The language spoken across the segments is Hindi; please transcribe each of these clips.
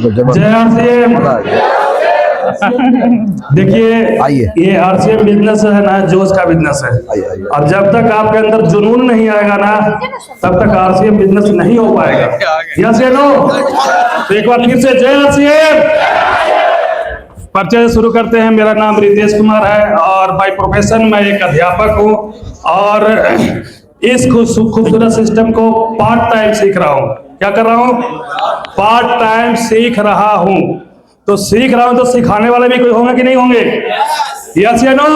जय आरसीएम। देखिए, आइए। ये आरसीएम बिजनेस है ना, जोश का बिजनेस है। और जब तक आपके अंदर जुनून नहीं आएगा ना, तब तक आरसीएम बिजनेस नहीं हो पाएगा। यस या नो? तो एक बार फिर से जय आरसीएम। परिचय शुरू करते हैं। मेरा नाम रितेश कुमार है और बाय प्रोफेशन मैं एक अध्यापक हूँ और इस खूबसूरत सिस्टम को पार्ट टाइम सीख रहा हूँ। क्या कर रहा हूँ? पार्ट टाइम सीख रहा हूँ। तो सीख रहा हूँ तो सिखाने वाले भी कोई होंगे कि नहीं होंगे? यस या नो?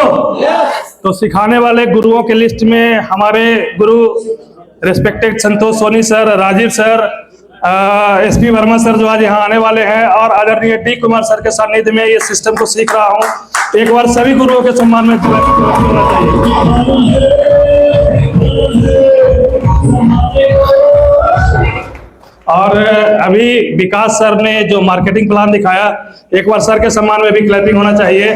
तो सिखाने वाले गुरुओं के लिस्ट में हमारे गुरु respected Santosh Soni sir, Rajiv sir, SP Verma sir जो आज यहाँ आने वाले हैं, और आदरणीय डी कुमार सर के सानिध्य में ये सिस्टम को सीख रहा हूँ। एक बार सभी गुरुओं के सम्मान में होना चाहिए। और अभी विकास सर ने जो मार्केटिंग प्लान दिखाया, एक बार सर के सम्मान में भी क्लैपिंग होना चाहिए।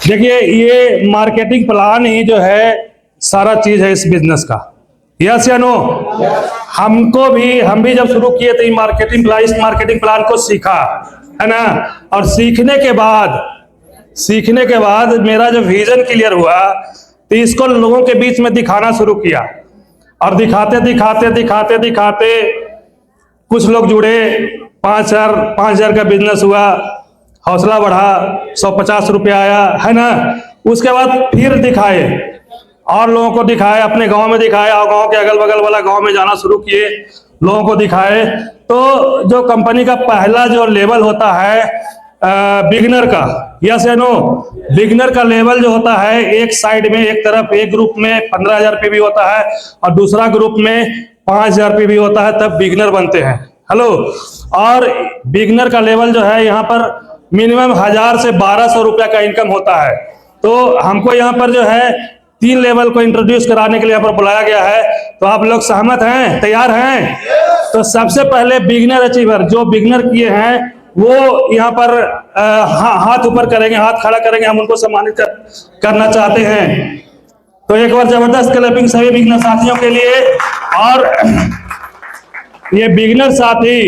देखिए, ये मार्केटिंग प्लान ही जो है सारा चीज है इस बिजनेस का। यस या नो? हम भी जब शुरू किए थे इस मार्केटिंग प्लान को सीखा है ना, और सीखने के बाद मेरा जो विजन क्लियर हुआ तो इसको लोगों के बीच में दिखाना शुरू किया, और दिखाते कुछ लोग जुड़े, 5,000 का बिजनेस हुआ, हौसला बढ़ा, 150 रुपया आया है ना। उसके बाद फिर दिखाए और लोगों को दिखाए, अपने गांव में दिखाए और गांव के अगल बगल वाला गांव में जाना शुरू किए, लोगों को दिखाए। तो जो कंपनी का पहला जो लेवल होता है बिगनर का, यस या नो? बिगनर का लेवल जो होता है, एक साइड में एक तरफ एक ग्रुप में 15,000 रुपये भी होता है और दूसरा ग्रुप में 5,000 रुपये भी होता है, तब बिगनर बनते हैं। हेलो। और बिगनर का लेवल जो है यहाँ पर मिनिमम 1,000 से 1,200 रुपया का इनकम होता है। तो हमको यहाँ पर जो है 3 लेवल को इंट्रोड्यूस कराने के लिए यहाँ पर बुलाया गया है। तो आप लोग सहमत हैं? तैयार हैं? तो सबसे पहले बिगनर अचीवर जो बिगनर किए हैं वो यहाँ पर हाथ ऊपर करेंगे, हाथ खड़ा करेंगे, हम उनको सम्मानित करना चाहते हैं। तो एक बार जबरदस्त क्लैपिंग सभी बिगनर साथियों के लिए। और ये बिगनर साथी,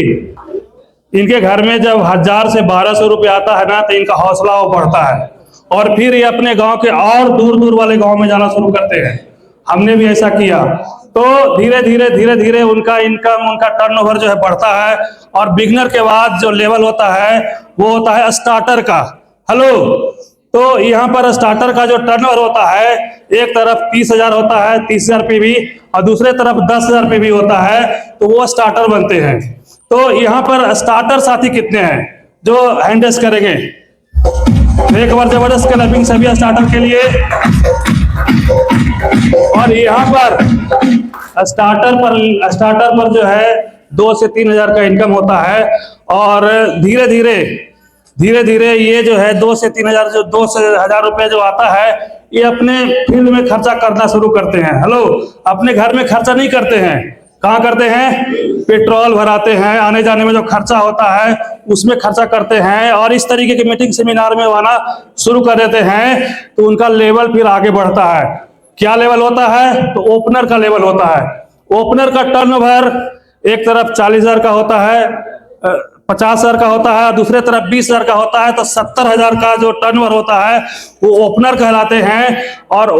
इनके घर में जब 1,000 से 1,200 रुपये आता है ना, तो इनका हौसला वो बढ़ता है और फिर ये अपने गांव के और दूर वाले गांव में जाना शुरू करते हैं। हमने भी ऐसा किया। तो धीरे धीरे उनका इनकम, उनका टर्नओवर जो है बढ़ता है। और बिगनर के बाद जो लेवल होता है वो होता है स्टार्टर का। हेलो। तो यहाँ पर स्टार्टर का जो टर्नओवर होता है, एक तरफ 30,000 होता है, 30,000 रुपये भी, और दूसरे तरफ 10,000 रुपये भी होता है, तो वो स्टार्टर बनते हैं। तो यहाँ पर स्टार्टर साथी कितने हैं जो हैंडल्स करेंगे? एक बार जबरदस्त क्लैपिंग सभी स्टार्टर के लिए। और यहाँ पर स्टार्टर पर जो है 2 से 3,000 का इनकम होता है। और धीरे धीरे ये जो है 2 से 3,000 जो 2 से 1,000 रुपए जो आता है, ये अपने फील्ड में खर्चा करना शुरू करते हैं। हेलो। अपने घर में खर्चा नहीं करते हैं, कहाँ करते हैं? पेट्रोल भराते हैं, आने जाने में जो खर्चा होता है उसमें खर्चा करते हैं, और इस तरीके के मीटिंग सेमिनार में आना शुरू कर देते हैं। तो उनका लेवल फिर आगे बढ़ता है। क्या लेवल होता है? तो ओपनर का लेवल होता है। ओपनर का टर्नओवर एक तरफ 40,000 का होता है, 50,000 का होता है, दूसरे तरफ 20,000 का होता है, तो 70,000 का जो टर्नओवर होता है वो ओपनर कहलाते हैं। और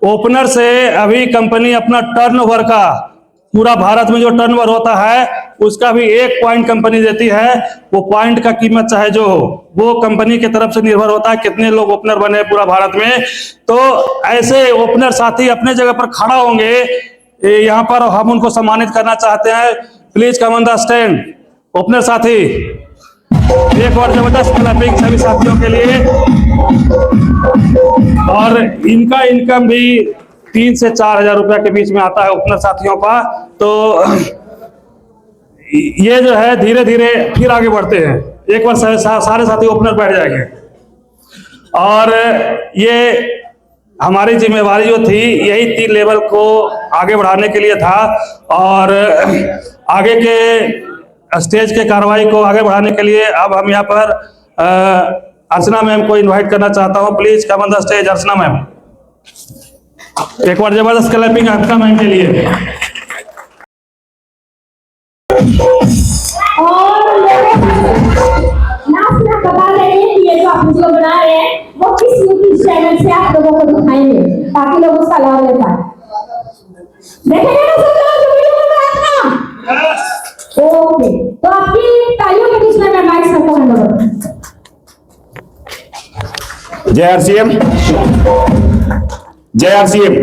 ओपनर से अभी कंपनी अपना टर्नओवर का, पूरा भारत में जो टर्नओवर होता है उसका भी 1 पॉइंट कंपनी देती है। वो पॉइंट का कीमत चाहे जो हो, वो कंपनी की तरफ से निर्भर होता है कितने लोग ओपनर बने पूरा भारत में। तो ऐसे ओपनर साथी अपने जगह पर खड़ा होंगे, यहाँ पर हम उनको सम्मानित करना चाहते हैं। Please come on the stand opener साथी। एक और जबरदस्त क्लैपिंग सभी साथियों के लिए। और इनका इनकम भी 3 से 4,000 रुपया के बीच में आता है ओपनर साथियों का। तो ये जो है धीरे धीरे फिर आगे बढ़ते हैं। एक बार सारे साथी ओपनर बैठ जाएंगे। और ये हमारी जिम्मेवारी जो थी यही 3 लेवल को आगे बढ़ाने के लिए था, और आगे के स्टेज के कार्रवाई को आगे बढ़ाने के लिए अब हम यहाँ पर अर्चना मैम को इनवाइट करना चाहता हूँ। Please come on the stage Archana ma'am. एक बार जबरदस्त क्लैपिंग अर्चना मैम के लिए। बना रहे हैं वो किस यूट्यूब चैनल से आप लोगों को दिखाएंगे ताकि लोग उसका लाभ ले पाए। देखेंगे ना सब लोग वीडियो बना रहे हैं। ओके, तो आपकी तालियों के बीच में मैं माइक सबको हैंड ओवर। जय आरसीएम, जय आरसीएम।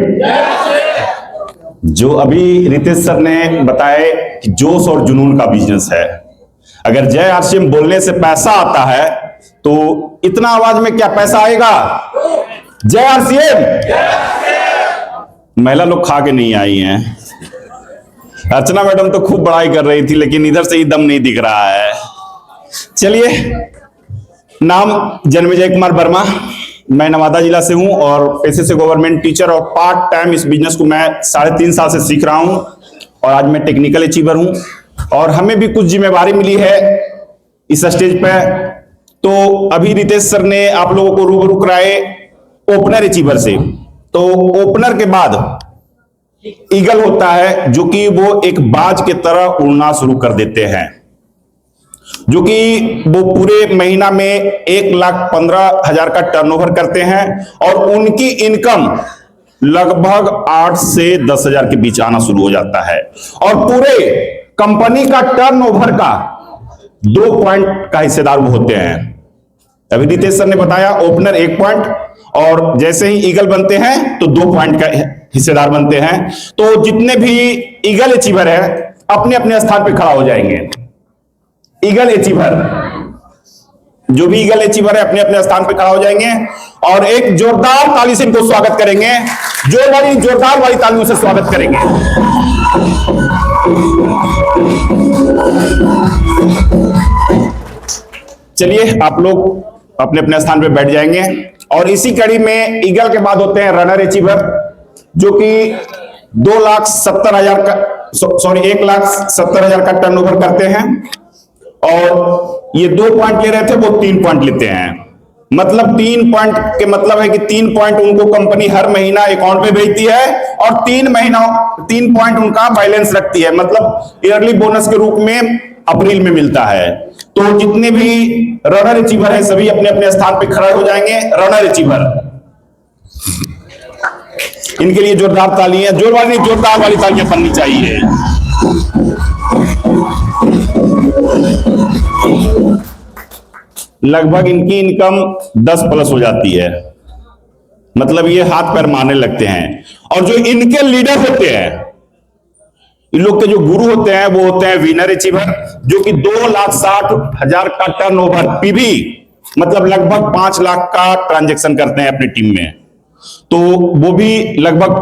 जो अभी रितेश सर ने बताया कि जोश और जुनून का बिजनेस है, अगर जय आरसीएम बोलने से पैसा आता है तो इतना आवाज में क्या पैसा आएगा? जय आरसीएम। महिला लोग खा के नहीं आई हैं। अर्चना मैडम तो खूब बड़ाई कर रही थी, लेकिन इधर से ही दम नहीं दिख रहा है। चलिए, नाम जन्मेजय कुमार वर्मा, मैं नवादा जिला से हूं और पेशे से गवर्नमेंट टीचर और पार्ट टाइम इस बिजनेस को मैं 3.5 साल से सीख रहा हूं और आज मैं टेक्निकल अचीवर हूं और हमें भी कुछ जिम्मेवारी मिली है इस स्टेज पे। तो अभी रितेश सर ने आप लोगों को रूबरू कराए ओपनर अचीवर से। तो ओपनर के बाद ईगल होता है, जो कि वो एक बाज की तरह उड़ना शुरू कर देते हैं, जो कि वो पूरे महीना में 1,15,000 का टर्नओवर करते हैं और उनकी इनकम लगभग 8 से 10,000 के बीच आना शुरू हो जाता है और पूरे कंपनी का टर्नओवर का 2 पॉइंट का हिस्सेदार वो होते हैं। अभी रितेश सर ने बताया ओपनर 1 पॉइंट और जैसे ही ईगल बनते हैं तो 2 पॉइंट का हिस्सेदार बनते हैं। तो जितने भी ईगल अचीवर है अपने अपने स्थान पे खड़ा हो जाएंगे। ईगल अचीवर, जो भी ईगल अचीवर है अपने अपने स्थान पे खड़ा हो जाएंगे और एक जोरदार ताली से इनको स्वागत करेंगे। जोरदार वाली तालियों से स्वागत करेंगे। चलिए, आप लोग अपने अपने स्थान पे बैठ जाएंगे और इसी कड़ी में ईगल के बाद होते हैं रनर अचीवर, जो कि 1,70,000 का टर्नओवर करते हैं और ये 2 पॉइंट ले रहे थे, वो 3 पॉइंट लेते हैं। मतलब 3 पॉइंट के मतलब है कि 3 पॉइंट उनको कंपनी हर महीना अकाउंट में भेजती है और 3 पॉइंट उनका बैलेंस रखती है, मतलब ईयरली बोनस के रूप में अप्रैल में मिलता है। तो जितने भी रनर अचीवर है सभी अपने अपने स्थान पे खड़े हो जाएंगे। रनर अचीवर, इनके लिए जोरदार तालियां, जोरदार वाली तालियां बननी चाहिए। लगभग इनकी इनकम 10 प्लस हो जाती है, मतलब ये हाथ पैर मारने लगते हैं। और जो इनके लीडर होते हैं, इन लोग के जो गुरु होते हैं वो होते हैं विनर अचीवर, जो कि 2,60,000 का टर्नओवर पीवी, मतलब लगभग 5 लाख का ट्रांजैक्शन करते हैं अपनी टीम में। तो वो भी लगभग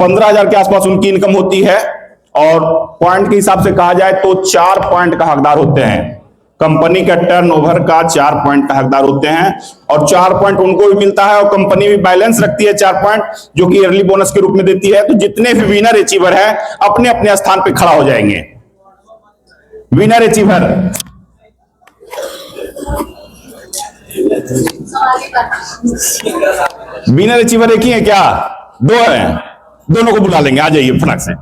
15,000 के आसपास उनकी इनकम होती है और पॉइंट के हिसाब से कहा जाए तो 4 पॉइंट का हकदार होते हैं। कंपनी का टर्नओवर का 4 पॉइंट का हकदार होते हैं और 4 पॉइंट उनको भी मिलता है और कंपनी भी बैलेंस रखती है 4 पॉइंट, जो कि ईयरली बोनस के रूप में देती है। तो जितने भी विनर अचीवर है अपने अपने स्थान पे खड़ा हो जाएंगे। विनर अचीवर, विनर अचीवर एक ही है क्या? 2 हैं, दोनों को बुला लेंगे, आ जाइए फटाक से।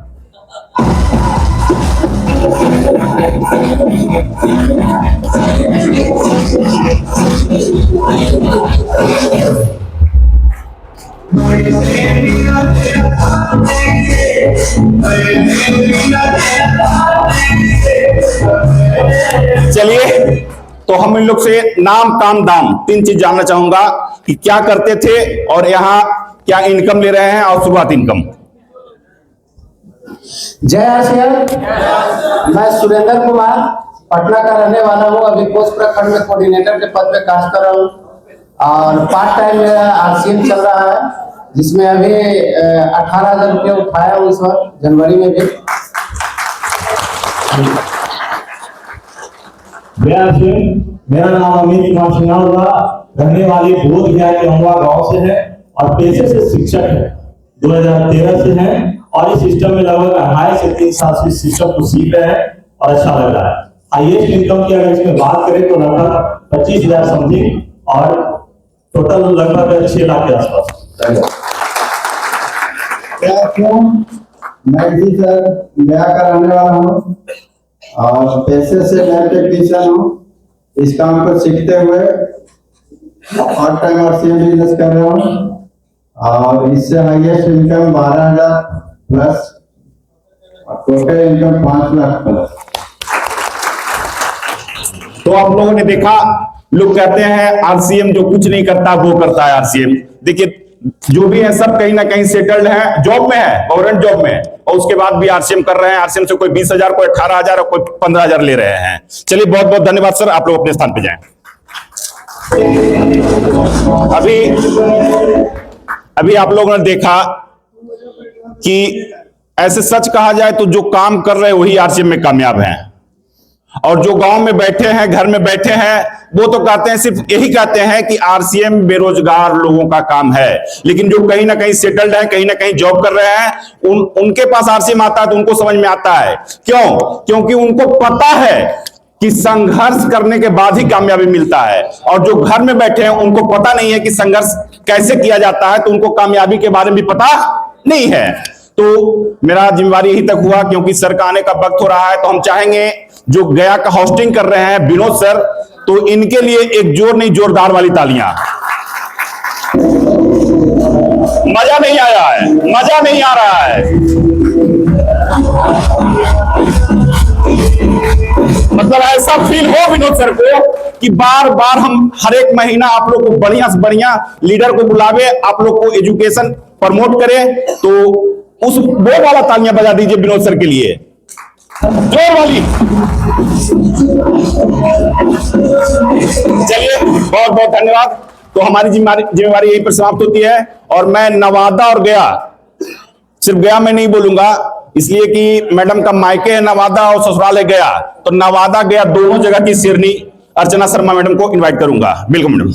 चलिए, तो हम इन लोग से नाम, काम, दाम 3 चीज जानना चाहूंगा कि क्या करते थे और यहाँ क्या इनकम ले रहे हैं और शुरुआत इनकम। जय आरसीएम। मैं सुरेंद्र कुमार पटना का रहने वाला हूँ। अभी पोस्ट प्रखंड में कोऑर्डिनेटर के पद पे काम कर रहा हूँ और पार्ट टाइम मेरा आरसीएम चल रहा है, जिसमें अभी 18,000 रुपये उठाया हूँ इस बार जनवरी में भी। मेरा नाम अमित कुमार सिन्हा होगा, रहने वाले बोध गया के अमवा गांव से है और पेशे से शिक्षक है, 2013 से है और इस सिस्टम में लगभग 2.5 से 3 साल से सिस्टम को सीख रहे हैं और अच्छा लग रहा है। हाईएस्ट इनकम की अगर इसमें बात करें तो लगभग 25,000 समथिंग और टोटल लगभग 6 लाख के आसपास। मैं भी सर गया का रहने वाला हूँ और पैसे से मैं टेक्नीशियन हूँ। इस काम को सीखते हुए पार्ट टाइम आरसीएम बिजनेस कर रहा हूँ और इससे हाईएस्ट इनकम 12,000 प्लस और टोटल इनकम 5 लाख प्लस। तो आप लोगों ने देखा, लोग कहते हैं आरसीएम जो कुछ नहीं करता वो करता है आरसीएम। देखिए जो भी है सब कहीं ना कहीं सेटल्ड है, जॉब में है, गवर्नमेंट जॉब में है, और उसके बाद भी आरसीएम कर रहे हैं। आरसीएम से कोई 20,000, कोई 18,000 और कोई 15,000 ले रहे हैं। चलिए बहुत बहुत धन्यवाद सर, आप लोग अपने स्थान पे जाएं। अभी आप लोगों ने देखा कि ऐसे सच कहा जाए तो जो काम कर रहे हैं वही आरसीएम में कामयाब हैं, और जो गांव में बैठे हैं, घर में बैठे हैं, वो तो कहते हैं, सिर्फ यही कहते हैं कि आरसीएम बेरोजगार लोगों का काम है। लेकिन जो कहीं ना कहीं सेटल्ड है, कहीं ना कहीं जॉब कर रहे हैं, उनके पास आरसीएम आता है तो उनको समझ में आता है। क्यों? क्योंकि उनको पता है कि संघर्ष करने के बाद ही कामयाबी मिलता है, और जो घर में बैठे हैं उनको पता नहीं है कि संघर्ष कैसे किया जाता है, तो उनको कामयाबी के बारे में भी पता नहीं है। तो मेरा जिम्मेवारी यही तक हुआ, क्योंकि सर का आने का वक्त हो रहा है, तो हम चाहेंगे जो गया का होस्टिंग कर रहे हैं विनोद सर, तो इनके लिए एक जोर नहीं जोरदार वाली तालियां। मजा नहीं आया है, मजा नहीं आ रहा है। मतलब ऐसा फील हो विनोद सर को कि बार बार हम हर एक महीना आप लोग को बढ़िया से बढ़िया लीडर को बुलावे, आप लोग को एजुकेशन प्रमोट करें। तो उस वो वाला तालियां बजा दीजिए विनोद सर के लिए, जोर वाली। चलिए बहुत बहुत धन्यवाद। तो हमारी जिम्मेवारी यही पर समाप्त होती है, और मैं नवादा और गया, सिर्फ गया मैं नहीं बोलूंगा, इसलिए कि मैडम का मायके है नवादा और ससुराल है गया, तो नवादा गया दोनों जगह की शेरनी अर्चना शर्मा मैडम को इनवाइट करूंगा। बिल्कुल मैडम।